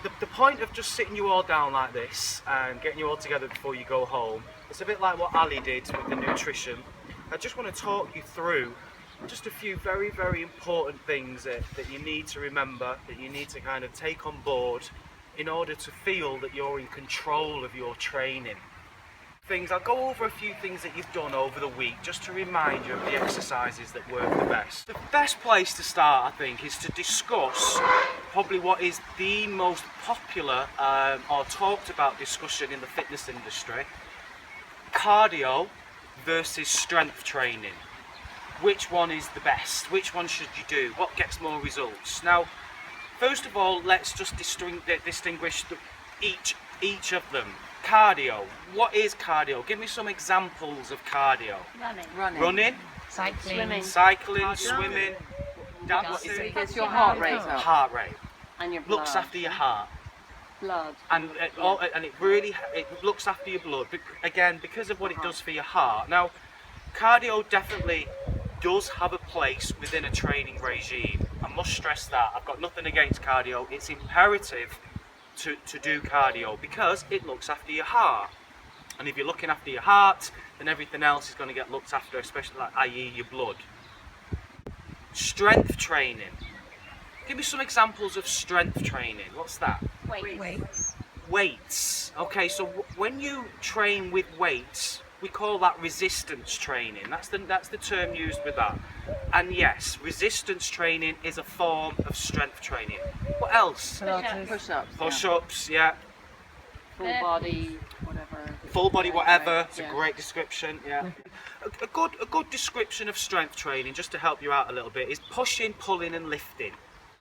The point of just sitting you all down like this and getting you all together before you go home, it's a bit like what Ali did with the nutrition. I just want to talk you through just a few very, very important things that you need to remember, that you need to kind of take on board in order to feel that you're in control of your training. I'll go over a few things that you've done over the week just to remind you of the exercises that work the best. The best place to start, I think, is to discuss probably what is the most popular or talked about discussion in the fitness industry: cardio versus strength training. Which one is the best? Which one should you do? What gets more results? Now, first of all, let's just distinguish each of them. Cardio. What is cardio? Give me some examples of cardio. Running. Cycling. Swimming. Dancing. It gets your heart rate up. Heart rate. And your blood. Looks after your heart. Blood. And it looks after your blood. Again, because of what it does for your heart. Now, cardio definitely does have a place within a training regime. I must stress that. I've got nothing against cardio. It's imperative to do cardio because it looks after your heart, and if you're looking after your heart, then everything else is going to get looked after, especially i.e. your blood. Strength training. Give me some examples of strength training. What's that? Weights. Okay, so when you train with weights, we call that resistance training. That's the term used with that. And yes, resistance training is a form of strength training. What else? Push-ups. Push-ups, yeah. Full body, whatever. Full body, whatever. It's Yeah. a great description. Yeah. A good description of strength training, just to help you out a little bit, is pushing, pulling, and lifting.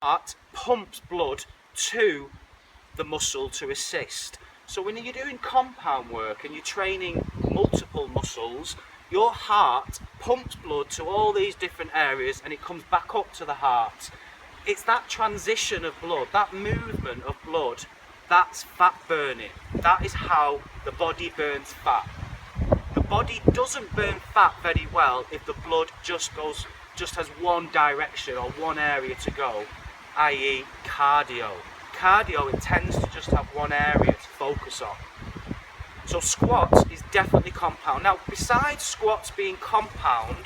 That pumps blood to the muscle to assist. So when you're doing compound work and you're training multiple muscles, your heart pumps blood to all these different areas and it comes back up to the heart. It's that transition of blood, that movement of blood, that's fat burning. That is how the body burns fat. The body doesn't burn fat very well if the blood just has one direction or one area to go, i.e. cardio. Cardio, it tends to just have one area to focus on. So squats is definitely compound. Now, besides squats being compound,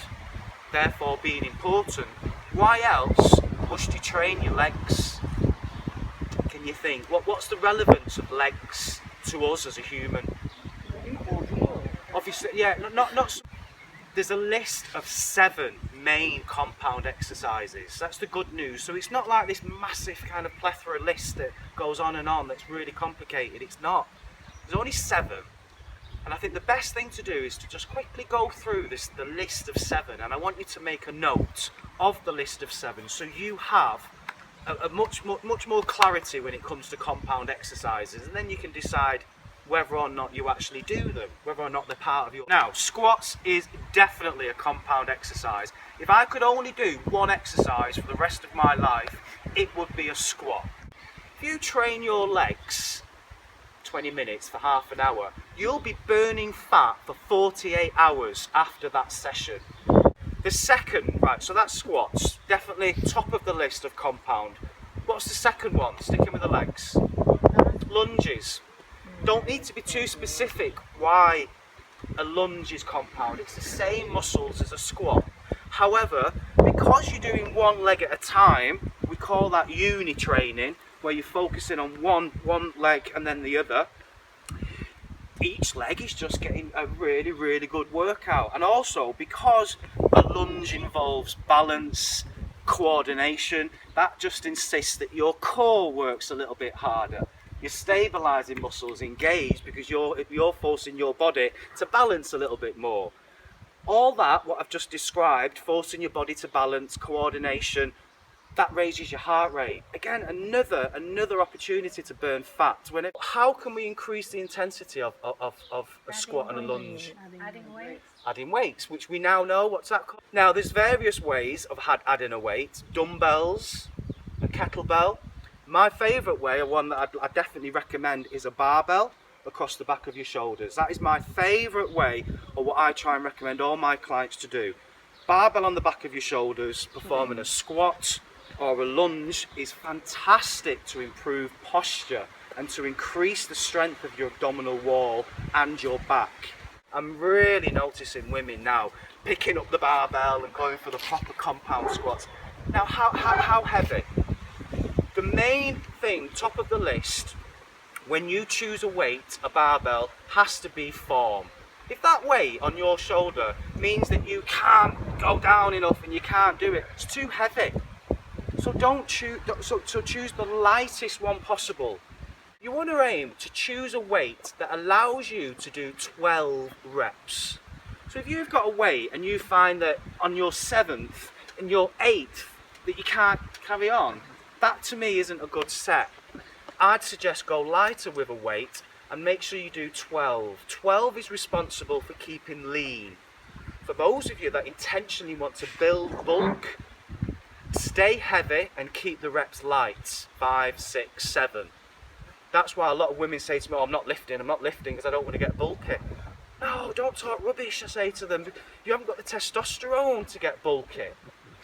therefore being important, why else must you train your legs? Can you think? What's the relevance of legs to us as a human? Obviously, yeah, not. There's a list of 7 main compound exercises. That's the good news. So it's not like this massive kind of plethora list that goes on that's really complicated. It's not. There's only 7. And I think the best thing to do is to just quickly go through the list of 7. And I want you to make a note of the list of 7 so you have a much more clarity when it comes to compound exercises. And then you can decide whether or not you actually do them, whether or not they're part of your... Now, squats is definitely a compound exercise. If I could only do one exercise for the rest of my life, it would be a squat. If you train your legs 20 minutes for half an hour, you'll be burning fat for 48 hours after that session. The second, right, so that's squats, definitely top of the list of compound. What's the second one? Sticking with the legs. Lunges. Don't need to be too specific why a lunge is compound. It's the same muscles as a squat. However, because you're doing one leg at a time, we call that uni training, where you're focusing on one leg and then the other. Each leg is just getting a really, really good workout. And also, because a lunge involves balance, coordination, that just insists that your core works a little bit harder. Your stabilising muscles engage because you're forcing your body to balance a little bit more. All that, what I've just described, forcing your body to balance, coordination, that raises your heart rate. Again, another opportunity to burn fat. How can we increase the intensity of a squat and a lunge? Adding weights, which we now know. What's that called? Now, there's various ways of adding a weight. Dumbbells, a kettlebell. My favourite way, and one that I definitely recommend, is a barbell across the back of your shoulders. That is my favourite way, or what I try and recommend all my clients to do. Barbell on the back of your shoulders, performing a squat or a lunge is fantastic to improve posture and to increase the strength of your abdominal wall and your back. I'm really noticing women now picking up the barbell and going for the proper compound squats. Now, how heavy? The main thing, top of the list, when you choose a weight, a barbell, has to be form. If that weight on your shoulder means that you can't go down enough and you can't do it, it's too heavy. So choose the lightest one possible. You want to aim to choose a weight that allows you to do 12 reps. So if you've got a weight and you find that on your 7th and your 8th that you can't carry on, that to me isn't a good set. I'd suggest go lighter with a weight and make sure you do 12. 12 is responsible for keeping lean. For those of you that intentionally want to build bulk, stay heavy and keep the reps light, 5, 6, 7. That's why a lot of women say to me, oh, I'm not lifting because I don't want to get bulky. No, don't talk rubbish, I say to them. You haven't got the testosterone to get bulky.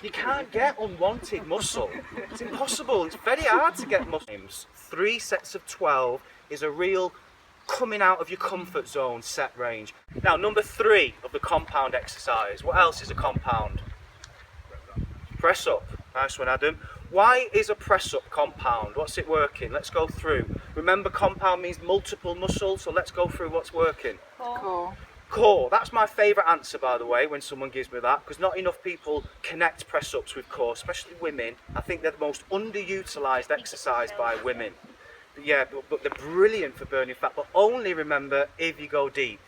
You can't get unwanted muscle. It's impossible. It's very hard to get muscle. 3 sets of 12 is a real coming out of your comfort zone set range. Now, number 3 of the compound exercise. What else is a compound? Press up. Nice one, Adam. Why is a press up compound? What's it working? Let's go through. Remember, compound means multiple muscles, so let's go through what's working. Core. That's my favourite answer, by the way, when someone gives me that, because not enough people connect press ups with core, especially women. I think they're the most underutilised exercise by women. But they're brilliant for burning fat, but only remember if you go deep.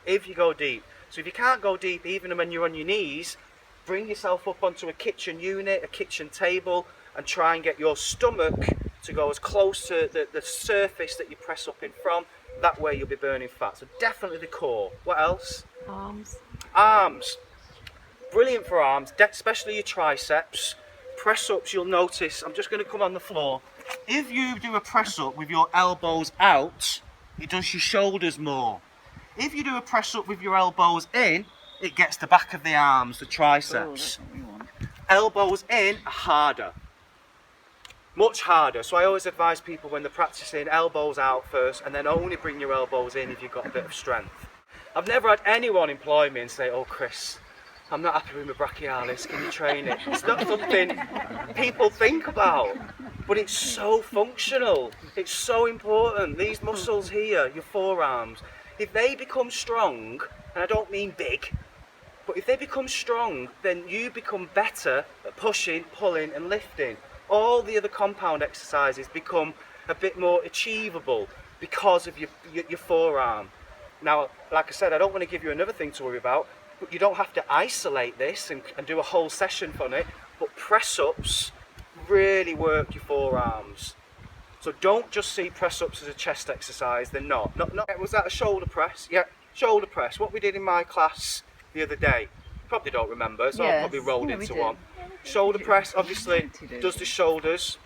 If you go deep. So if you can't go deep, even when you're on your knees, bring yourself up onto a kitchen unit, a kitchen table, and try and get your stomach to go as close to the surface that you press up in from. That way you'll be burning fat. So definitely the core. What else? Arms. Brilliant for arms, especially your triceps. Press ups, you'll notice, I'm just going to come on the floor. If you do a press up with your elbows out, it does your shoulders more. If you do a press up with your elbows in, it gets the back of the arms, the triceps. Elbows in are harder. Much harder. So I always advise people when they're practicing, elbows out first and then only bring your elbows in if you've got a bit of strength. I've never had anyone employ me and say, oh Chris, I'm not happy with my brachialis, can you train it? It's not something people think about, but it's so functional. It's so important. These muscles here, your forearms, if they become strong, and I don't mean big, but if they become strong, then you become better at pushing, pulling and lifting. All the other compound exercises become a bit more achievable because of your forearm. Now, like I said, I don't want to give you another thing to worry about, but you don't have to isolate this and do a whole session on it, but press-ups really work your forearms. So don't just see press-ups as a chest exercise, they're not. Was that a shoulder press? Yeah, shoulder press. What we did in my class the other day. Probably don't remember, so I'll probably rolled into one. Shoulder press obviously does the shoulders.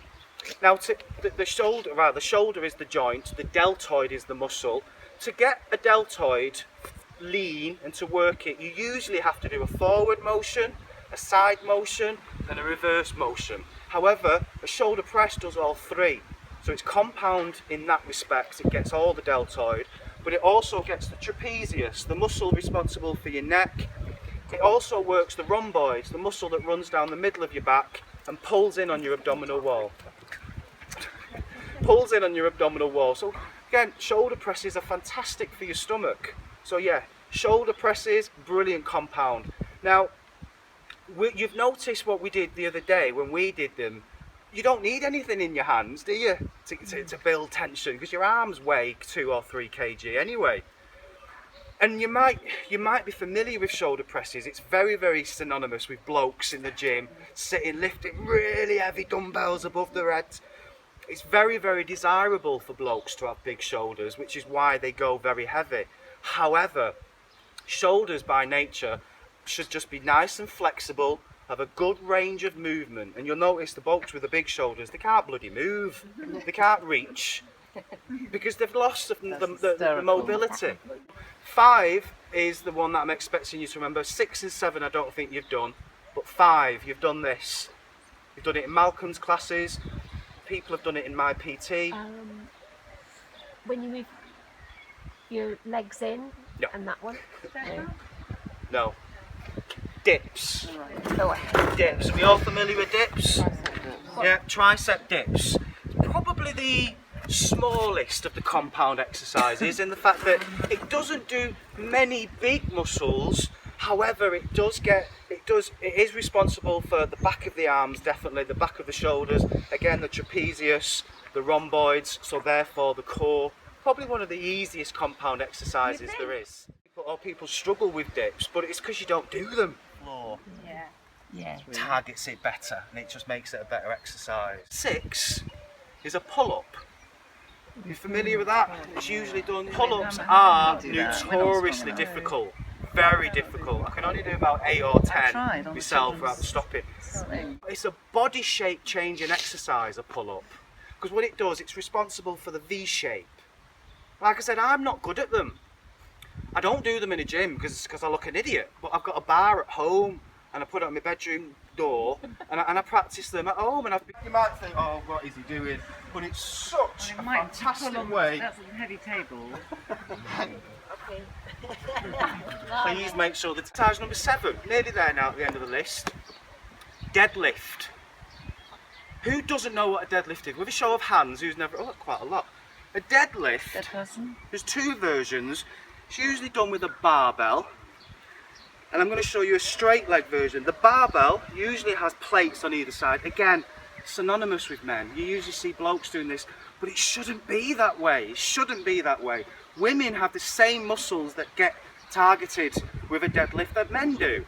Now the shoulder is the joint, the deltoid is the muscle. To get a deltoid lean and to work it, you usually have to do a forward motion, a side motion and a reverse motion. However, a shoulder press does all 3. So it's compound in that respect, it gets all the deltoid, but it also gets the trapezius, the muscle responsible for your neck. It also works the rhomboids, the muscle that runs down the middle of your back and pulls in on your abdominal wall. Pulls in on your abdominal wall. So again, shoulder presses are fantastic for your stomach. So yeah, shoulder presses, brilliant compound. Now, you've noticed what we did the other day when we did them. You don't need anything in your hands, do you, to build tension, because your arms weigh 2 or 3 kg anyway. And you might be familiar with shoulder presses. It's very, very synonymous with blokes in the gym, sitting, lifting really heavy dumbbells above their heads. It's very, very desirable for blokes to have big shoulders, which is why they go very heavy. However, shoulders by nature should just be nice and flexible, have a good range of movement. And you'll notice the blokes with the big shoulders, they can't bloody move, they can't reach, because they've lost the mobility. 5 is the one that I'm expecting you to remember. 6 and 7 I don't think you've done, but 5, you've done this. We've done it in Malcolm's classes. People have done it in my PT. When you move your legs in, No. and that one. No. Dips. Right. Dips. Are we all familiar with dips? Triceps. Yeah, tricep dips. Probably the smallest of the compound exercises in the fact that it doesn't do many big muscles. However, it is responsible for the back of the arms, definitely the back of the shoulders, again the trapezius, the rhomboids, so therefore the core. Probably one of the easiest compound exercises there is. People struggle with dips, but it's because you don't do them. Floor Yeah. targets it better and it just makes it a better exercise. 6 is a pull-up. You familiar with that? It's usually done. Pull-ups are notoriously difficult. Very difficult. I can only do about 8 or 10 myself without stopping. It's a body shape changing exercise, a pull-up. Because what it does, it's responsible for the V shape. Like I said, I'm not good at them. I don't do them in a gym because I look an idiot. But I've got a bar at home and I put it on my bedroom door and I practice them at home. And you might think, oh, what is he doing? But it's such a fantastic way. That's a heavy table. Please make sure that exercise number 7, nearly there now at the end of the list. Deadlift. Who doesn't know what a deadlift is? With a show of hands, who's never? Oh, that's quite a lot. A deadlift. Dead person. There's 2 versions. It's usually done with a barbell, and I'm going to show you a straight leg version. The barbell usually has plates on either side. Again, synonymous with men. You usually see blokes doing this, but it shouldn't be that way. It shouldn't be that way. Women have the same muscles that get targeted with a deadlift that men do.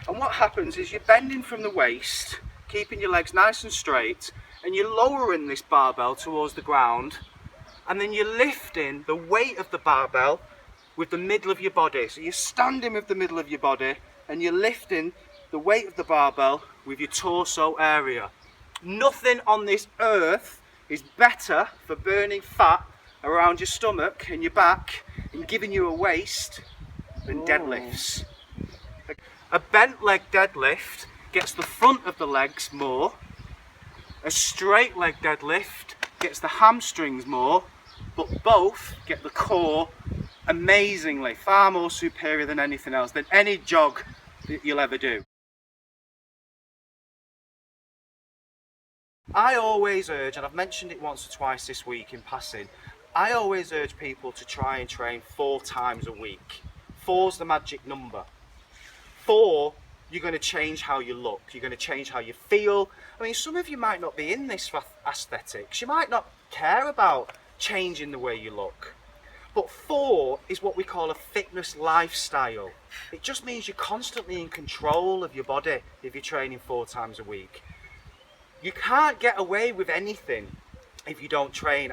And what happens is you're bending from the waist, keeping your legs nice and straight, and you're lowering this barbell towards the ground, and then you're lifting the weight of the barbell with the middle of your body. So you're standing with the middle of your body, and you're lifting the weight of the barbell with your torso area. Nothing on this earth is better for burning fat around your stomach and your back and giving you a waist than deadlifts. A bent leg deadlift gets the front of the legs more. A straight leg deadlift gets the hamstrings more, but both get the core amazingly, far more superior than anything else, than any jog that you'll ever do. I always urge, and I've mentioned it once or twice this week in passing, I always urge people to try and train 4 times a week. 4's the magic number. 4, you're going to change how you look, you're going to change how you feel. I mean, some of you might not be in this for aesthetics, you might not care about changing the way you look. But 4 is what we call a fitness lifestyle. It just means you're constantly in control of your body if you're training 4 times a week. You can't get away with anything if you don't train.